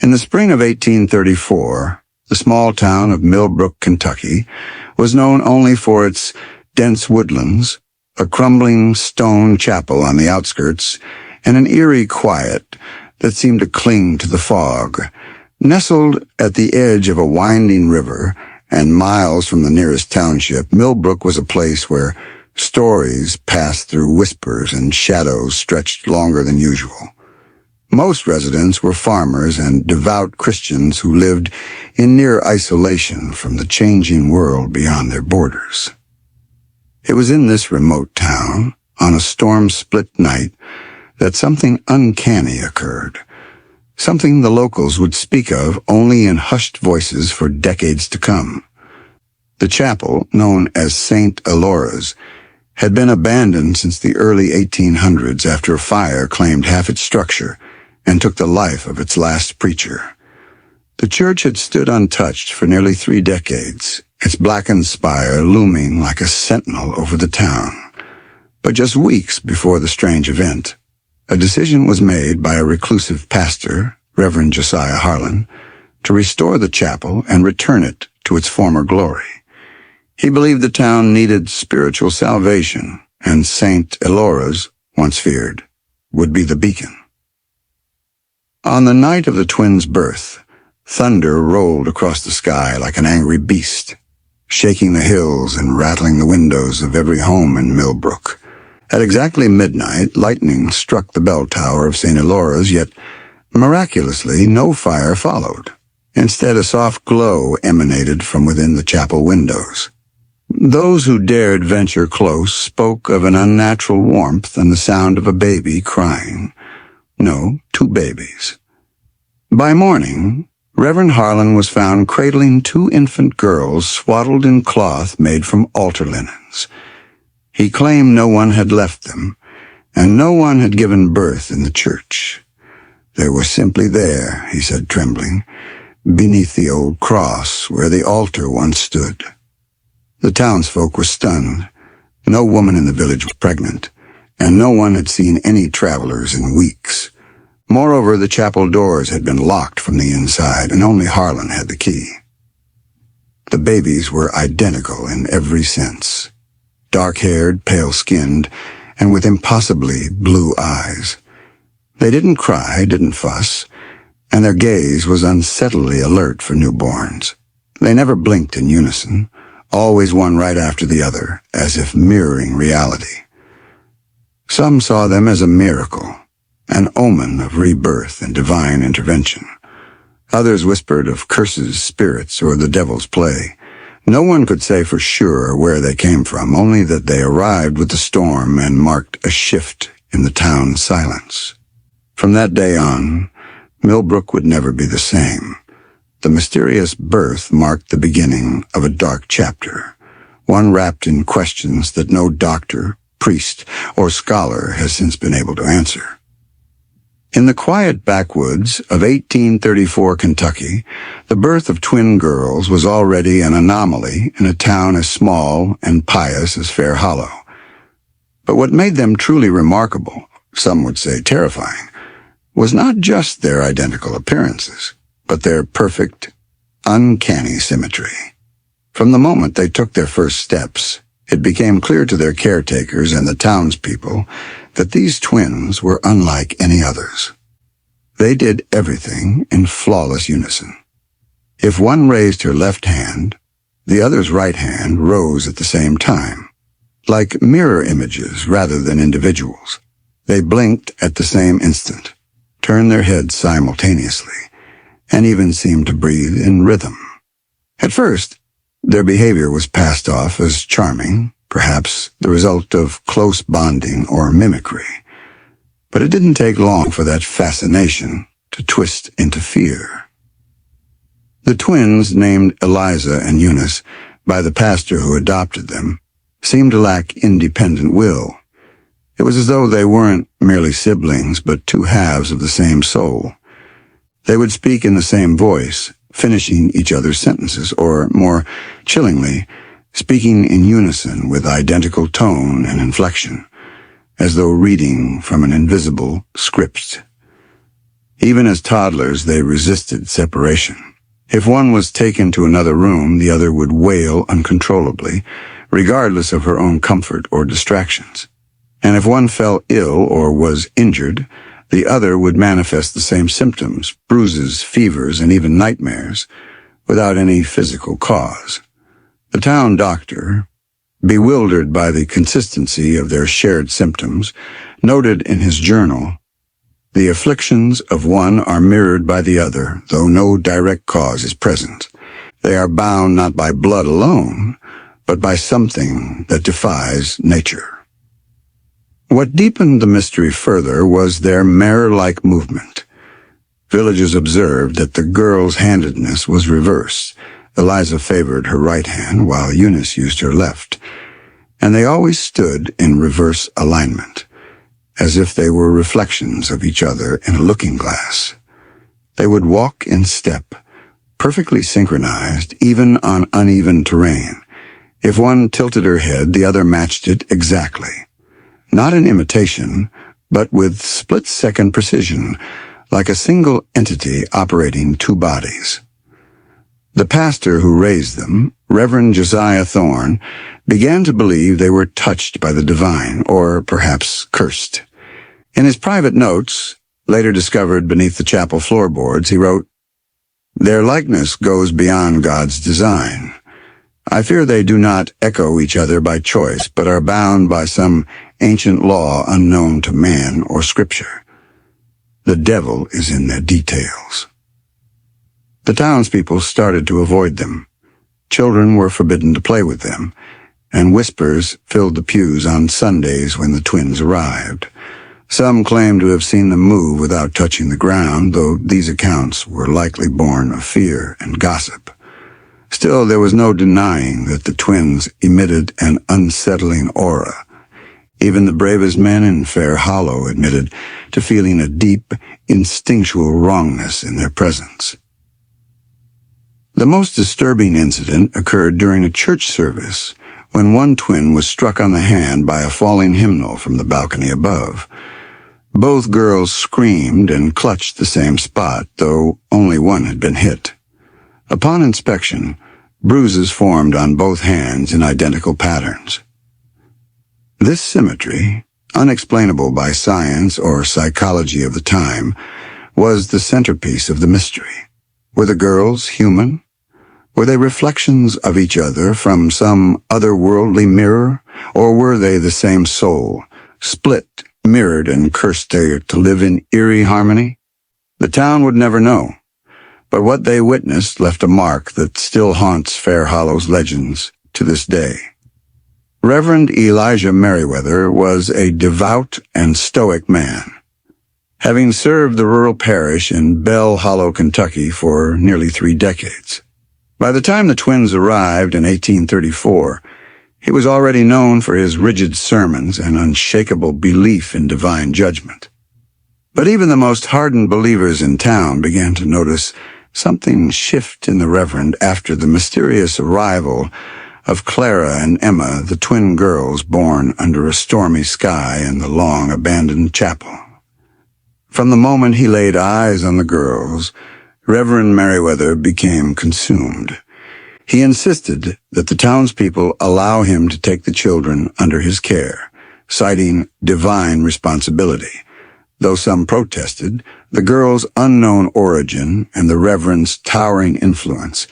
In the spring of 1834, the small town of Milbrook, Kentucky, was known only for its dense woodlands, a crumbling stone chapel on the outskirts, and an eerie quiet that seemed to cling to the fog. Nestled at the edge of a winding river and miles from the nearest township, Milbrook was a place where stories passed through whispers and shadows stretched longer than usual. Most residents were farmers and devout Christians who lived in near isolation from the changing world beyond their borders. It was in this remote town, on a storm-split night, that something uncanny occurred, something the locals would speak of only in hushed voices for decades to come. The chapel, known as St. Elora's, had been abandoned since the early 1800s after a fire claimed half its structure and took the life of its last preacher. The church had stood untouched for nearly 3 decades, its blackened spire looming like a sentinel over the town. But just weeks before the strange event, a decision was made by a reclusive pastor, Reverend Josiah Harlan, to restore the chapel and return it to its former glory. He believed the town needed spiritual salvation, and St. Elora's, once feared, would be the beacon. On the night of the twins' birth, thunder rolled across the sky like an angry beast, shaking the hills and rattling the windows of every home in Milbrook. At exactly midnight, lightning struck the bell tower of St. Elora's, yet miraculously no fire followed. Instead, a soft glow emanated from within the chapel windows. Those who dared venture close spoke of an unnatural warmth and the sound of a baby crying. No, 2 babies. By morning, Reverend Harlan was found cradling 2 infant girls swaddled in cloth made from altar linens. He claimed no one had left them, and no one had given birth in the church. They were simply there, he said, trembling, beneath the old cross where the altar once stood. The townsfolk were stunned. No woman in the village was pregnant, and no one had seen any travelers in weeks. Moreover, the chapel doors had been locked from the inside, and only Harlan had the key. The babies were identical in every sense. Dark-haired, pale-skinned, and with impossibly blue eyes. They didn't cry, didn't fuss, and their gaze was unsettlingly alert for newborns. They never blinked in unison, always one right after the other, as if mirroring reality. Some saw them as a miracle, an omen of rebirth and divine intervention. Others whispered of curses, spirits, or the devil's play. No one could say for sure where they came from, only that they arrived with the storm and marked a shift in the town's silence. From that day on, Milbrook would never be the same. The mysterious birth marked the beginning of a dark chapter, one wrapped in questions that no doctor, priest, or scholar has since been able to answer. In the quiet backwoods of 1834 Kentucky, the birth of twin girls was already an anomaly in a town as small and pious as Fair Hollow. But what made them truly remarkable, some would say terrifying, was not just their identical appearances, but their perfect, uncanny symmetry. From the moment they took their first steps, it became clear to their caretakers and the townspeople that these twins were unlike any others. They did everything in flawless unison. If one raised her left hand, the other's right hand rose at the same time, like mirror images rather than individuals. They blinked at the same instant, turned their heads simultaneously, and even seemed to breathe in rhythm. At first, their behavior was passed off as charming, perhaps the result of close bonding or mimicry. But it didn't take long for that fascination to twist into fear. The twins, named Eliza and Eunice by the pastor who adopted them, seemed to lack independent will. It was as though they weren't merely siblings, but 2 halves of the same soul. They would speak in the same voice, finishing each other's sentences, or, more chillingly, speaking in unison with identical tone and inflection, as though reading from an invisible script. Even as toddlers, they resisted separation. If one was taken to another room, the other would wail uncontrollably, regardless of her own comfort or distractions. And if one fell ill or was injured, the other would manifest the same symptoms, bruises, fevers, and even nightmares, without any physical cause. The town doctor, bewildered by the consistency of their shared symptoms, noted in his journal, "The afflictions of one are mirrored by the other, though no direct cause is present. They are bound not by blood alone, but by something that defies nature." What deepened the mystery further was their mare-like movement. Villagers observed that the girl's handedness was reversed. Eliza favored her right hand, while Eunice used her left, and they always stood in reverse alignment, as if they were reflections of each other in a looking glass. They would walk in step, perfectly synchronized, even on uneven terrain. If one tilted her head, the other matched it exactly. Not in imitation, but with split-second precision, like a single entity operating two bodies. The pastor who raised them, Reverend Josiah Thorne, began to believe they were touched by the divine, or perhaps cursed. In his private notes, later discovered beneath the chapel floorboards, he wrote, "Their likeness goes beyond God's design. I fear they do not echo each other by choice, but are bound by some ancient law unknown to man or scripture. The devil is in their details." The townspeople started to avoid them. Children were forbidden to play with them, and whispers filled the pews on Sundays when the twins arrived. Some claimed to have seen them move without touching the ground, though these accounts were likely born of fear and gossip. Still, there was no denying that the twins emitted an unsettling aura. Even the bravest men in Fair Hollow admitted to feeling a deep, instinctual wrongness in their presence. The most disturbing incident occurred during a church service, when one twin was struck on the hand by a falling hymnal from the balcony above. Both girls screamed and clutched the same spot, though only one had been hit. Upon inspection, bruises formed on both hands in identical patterns. This symmetry, unexplainable by science or psychology of the time, was the centerpiece of the mystery. Were the girls human? Were they reflections of each other from some otherworldly mirror, or were they the same soul, split, mirrored, and cursed there to live in eerie harmony? The town would never know, but what they witnessed left a mark that still haunts Fair Hollow's legends to this day. Reverend Elijah Merriweather was a devout and stoic man. Having served the rural parish in Bell Hollow, Kentucky for nearly 3 decades. By the time the twins arrived in 1834, he was already known for his rigid sermons and unshakable belief in divine judgment. But even the most hardened believers in town began to notice something shift in the Reverend after the mysterious arrival of Clara and Emma, the twin girls born under a stormy sky in the long abandoned chapel. From the moment he laid eyes on the girls, Reverend Merriweather became consumed. He insisted that the townspeople allow him to take the children under his care, citing divine responsibility. Though some protested, the girls' unknown origin and the Reverend's towering influence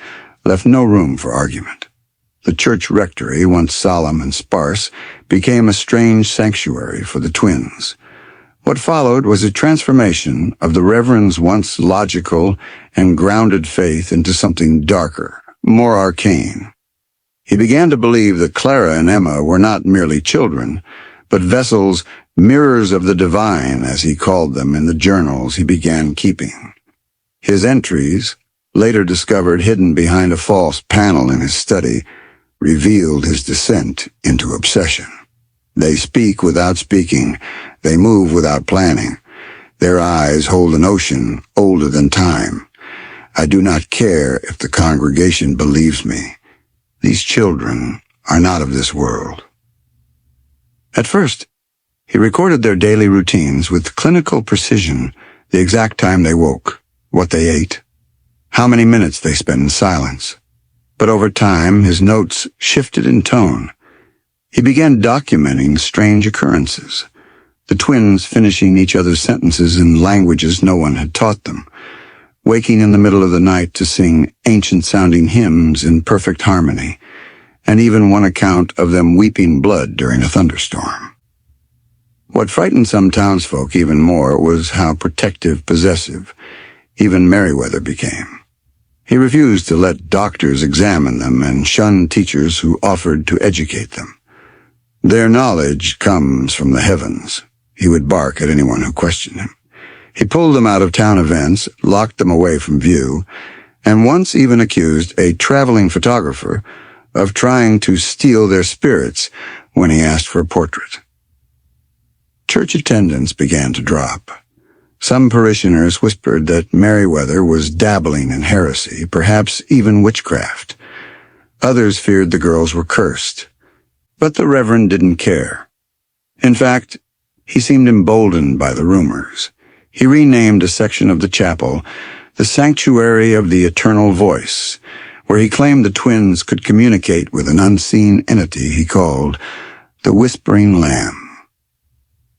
left no room for argument. The church rectory, once solemn and sparse, became a strange sanctuary for the twins. What followed was a transformation of the Reverend's once logical and grounded faith into something darker, more arcane. He began to believe that Clara and Emma were not merely children, but vessels, mirrors of the divine, as he called them in the journals he began keeping. His entries, later discovered hidden behind a false panel in his study, revealed his descent into obsession. They speak without speaking. They move without planning. Their eyes hold an ocean older than time. I do not care if the congregation believes me. These children are not of this world. At first, he recorded their daily routines with clinical precision the exact time they woke, what they ate, how many minutes they spent in silence. But over time, his notes shifted in tone. He began documenting strange occurrences, the twins finishing each other's sentences in languages no one had taught them, waking in the middle of the night to sing ancient-sounding hymns in perfect harmony, and even one account of them weeping blood during a thunderstorm. What frightened some townsfolk even more was how protective, possessive even Merriweather became. He refused to let doctors examine them and shunned teachers who offered to educate them. "Their knowledge comes from the heavens," he would bark at anyone who questioned him. He pulled them out of town events, locked them away from view, and once even accused a traveling photographer of trying to steal their spirits when he asked for a portrait. Church attendance began to drop. Some parishioners whispered that Merriweather was dabbling in heresy, perhaps even witchcraft. Others feared the girls were cursed. But the Reverend didn't care. In fact, he seemed emboldened by the rumors. He renamed a section of the chapel the Sanctuary of the Eternal Voice, where he claimed the twins could communicate with an unseen entity he called the Whispering Lamb.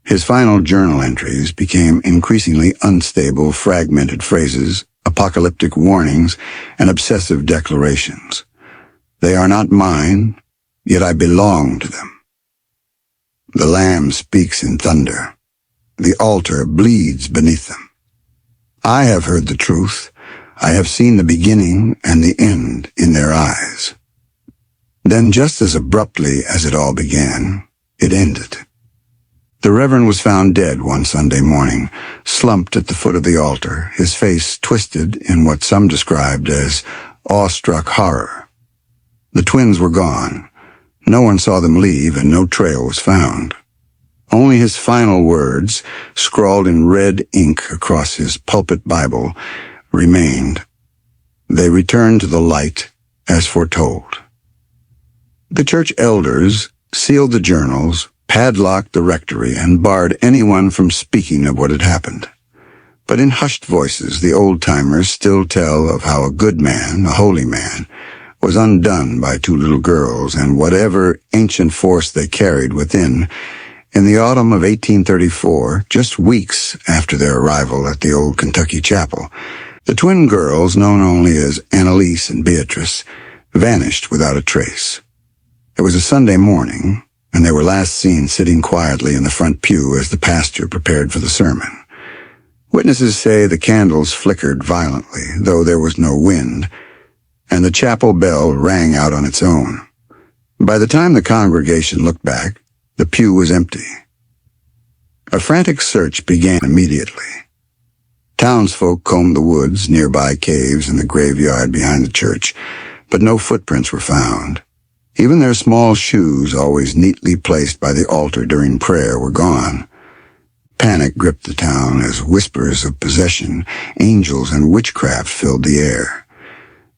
His final journal entries became increasingly unstable, fragmented phrases, apocalyptic warnings, and obsessive declarations. "They are not mine, yet I belong to them. The Lamb speaks in thunder. The altar bleeds beneath them. I have heard the truth. I have seen the beginning and the end in their eyes." Then, just as abruptly as it all began, it ended. The Reverend was found dead one Sunday morning, slumped at the foot of the altar, his face twisted in what some described as awestruck horror. The twins were gone. No one saw them leave, and no trail was found. Only his final words, scrawled in red ink across his pulpit Bible, remained. They returned to the light as foretold. The church elders sealed the journals, padlocked the rectory, and barred anyone from speaking of what had happened. But in hushed voices, the old-timers still tell of how a good man, a holy man, was undone by two little girls and whatever ancient force they carried within. In the autumn of 1834, just weeks after their arrival at the old Kentucky chapel, the twin girls, known only as Annalise and Beatrice, vanished without a trace. It was a Sunday morning, and they were last seen sitting quietly in the front pew as the pastor prepared for the sermon. Witnesses say the candles flickered violently, though there was no wind, and the chapel bell rang out on its own. By the time the congregation looked back, the pew was empty. A frantic search began immediately. Townsfolk combed the woods, nearby caves, and the graveyard behind the church, but no footprints were found. Even their small shoes, always neatly placed by the altar during prayer, were gone. Panic gripped the town as whispers of possession, angels, and witchcraft filled the air.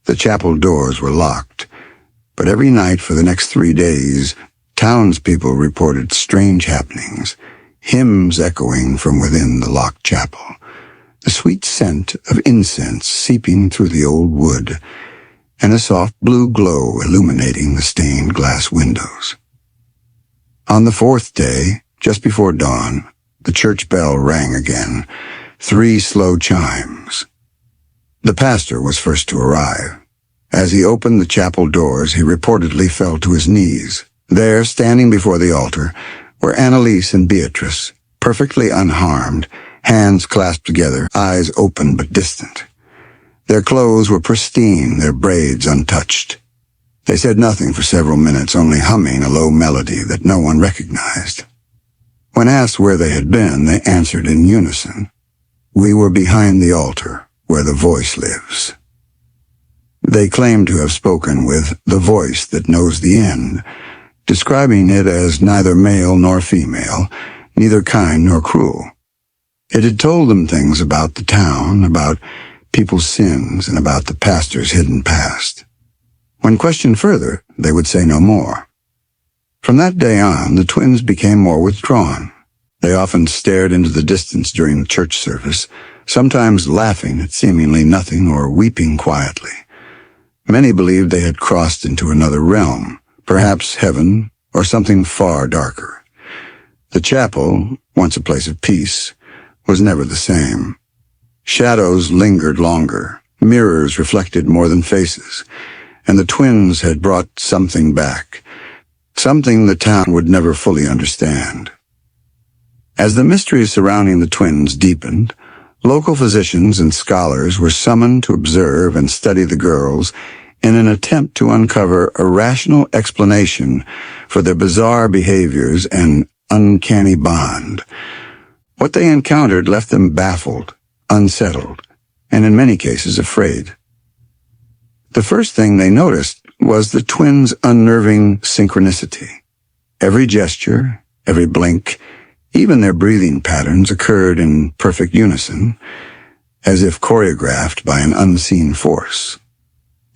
The chapel doors were locked, but every night for the next 3 days, townspeople reported strange happenings, hymns echoing from within the locked chapel, the sweet scent of incense seeping through the old wood, and a soft blue glow illuminating the stained glass windows. On the 4th day, just before dawn, the church bell rang again, 3 slow chimes. The pastor was first to arrive. As he opened the chapel doors, he reportedly fell to his knees. There, standing before the altar, were Annalise and Beatrice, perfectly unharmed, hands clasped together, eyes open but distant. Their clothes were pristine, their braids untouched. They said nothing for several minutes, only humming a low melody that no one recognized. When asked where they had been, they answered in unison, "We were behind the altar, where the voice lives." They claimed to have spoken with the voice that knows the end, describing it as neither male nor female, neither kind nor cruel. It had told them things about the town, about people's sins, and about the pastor's hidden past. When questioned further, they would say no more. From that day on, the twins became more withdrawn. They often stared into the distance during the church service, sometimes laughing at seemingly nothing or weeping quietly. Many believed they had crossed into another realm, perhaps heaven or something far darker. The chapel, once a place of peace, was never the same. Shadows lingered longer, mirrors reflected more than faces, and the twins had brought something back, something the town would never fully understand. As the mystery surrounding the twins deepened, local physicians and scholars were summoned to observe and study the girls in an attempt to uncover a rational explanation for their bizarre behaviors and uncanny bond. What they encountered left them baffled, unsettled, and in many cases afraid. The first thing they noticed was the twins' unnerving synchronicity. Every gesture, every blink, even their breathing patterns occurred in perfect unison, as if choreographed by an unseen force.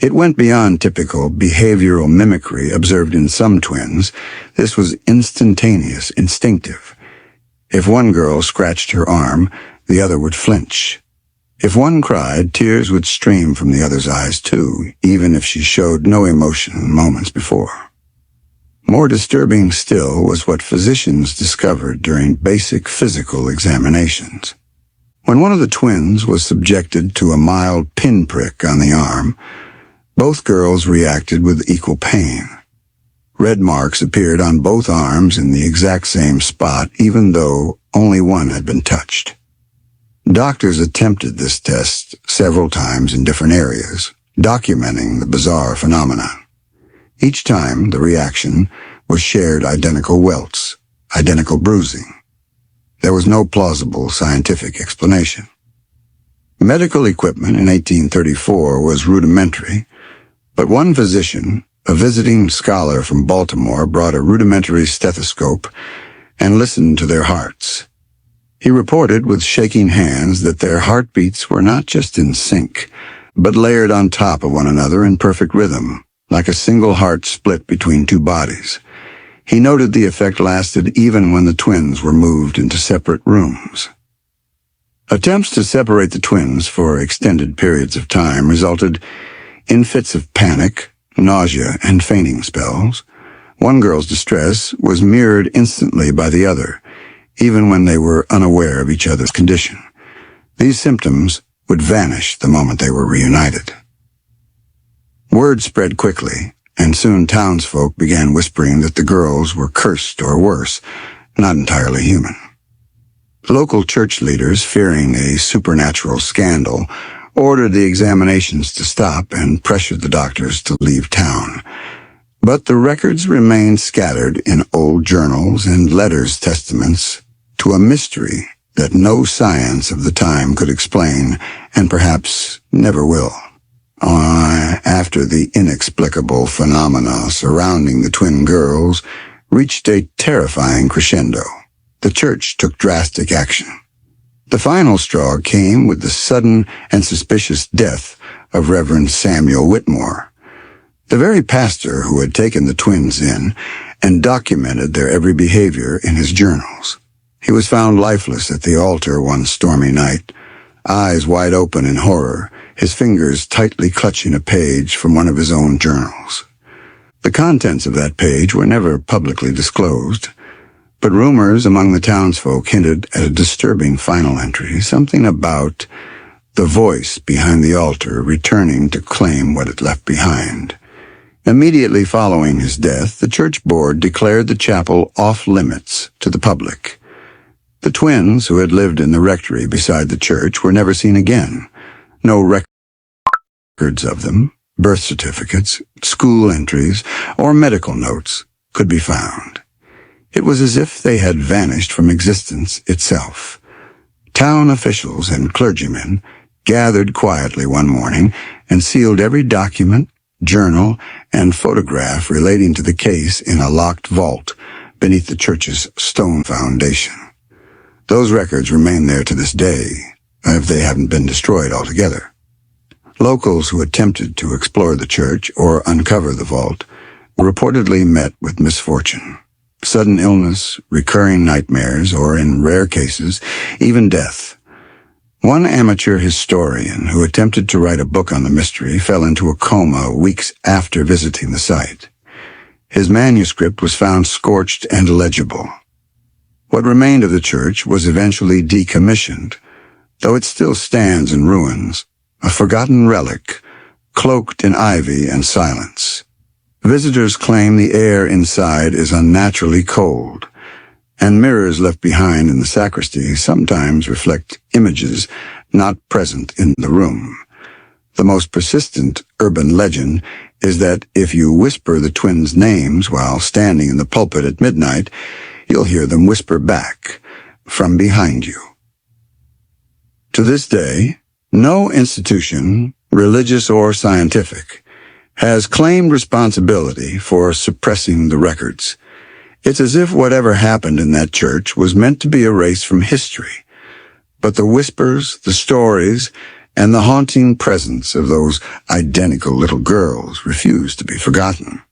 It went beyond typical behavioral mimicry observed in some twins. This was instantaneous, instinctive. If one girl scratched her arm, the other would flinch. If one cried, tears would stream from the other's eyes too, even if she showed no emotion moments before. More disturbing still was what physicians discovered during basic physical examinations. When one of the twins was subjected to a mild pinprick on the arm, both girls reacted with equal pain. Red marks appeared on both arms in the exact same spot, even though only one had been touched. Doctors attempted this test several times in different areas, documenting the bizarre phenomenon. Each time, the reaction was shared identical welts, identical bruising. There was no plausible scientific explanation. Medical equipment in 1834 was rudimentary, but one physician, a visiting scholar from Baltimore, brought a rudimentary stethoscope and listened to their hearts. He reported with shaking hands that their heartbeats were not just in sync, but layered on top of one another in perfect rhythm, like a single heart split between two bodies. He noted the effect lasted even when the twins were moved into separate rooms. Attempts to separate the twins for extended periods of time resulted in fits of panic, nausea, and fainting spells. One girl's distress was mirrored instantly by the other, even when they were unaware of each other's condition. These symptoms would vanish the moment they were reunited. Word spread quickly, and soon townsfolk began whispering that the girls were cursed or worse, not entirely human. Local church leaders, fearing a supernatural scandal, ordered the examinations to stop and pressured the doctors to leave town. But the records remained scattered in old journals and letters testaments to a mystery that no science of the time could explain, and perhaps never will. After the inexplicable phenomena surrounding the twin girls reached a terrifying crescendo, the church took drastic action. The final straw came with the sudden and suspicious death of Reverend Samuel Whitmore, the very pastor who had taken the twins in and documented their every behavior in his journals. He was found lifeless at the altar one stormy night, eyes wide open in horror, his fingers tightly clutching a page from one of his own journals. The contents of that page were never publicly disclosed, but rumors among the townsfolk hinted at a disturbing final entry, something about the voice behind the altar returning to claim what it left behind. Immediately following his death, the church board declared the chapel off-limits to the public. The twins, who had lived in the rectory beside the church, were never seen again. No records of them, birth certificates, school entries, or medical notes could be found. It was as if they had vanished from existence itself. Town officials and clergymen gathered quietly one morning and sealed every document, journal, and photograph relating to the case in a locked vault beneath the church's stone foundation. Those records remain there to this day, if they haven't been destroyed altogether. Locals who attempted to explore the church or uncover the vault were reportedly met with misfortune. Sudden illness, recurring nightmares, or in rare cases, even death. One amateur historian who attempted to write a book on the mystery fell into a coma weeks after visiting the site. His manuscript was found scorched and illegible. What remained of the church was eventually decommissioned, though it still stands in ruins, a forgotten relic, cloaked in ivy and silence. Visitors claim the air inside is unnaturally cold, and mirrors left behind in the sacristy sometimes reflect images not present in the room. The most persistent urban legend is that if you whisper the twins' names while standing in the pulpit at midnight, you'll hear them whisper back from behind you. To this day, no institution, religious or scientific, has claimed responsibility for suppressing the records. It's as if whatever happened in that church was meant to be erased from history. But the whispers, the stories, and the haunting presence of those identical little girls refuse to be forgotten.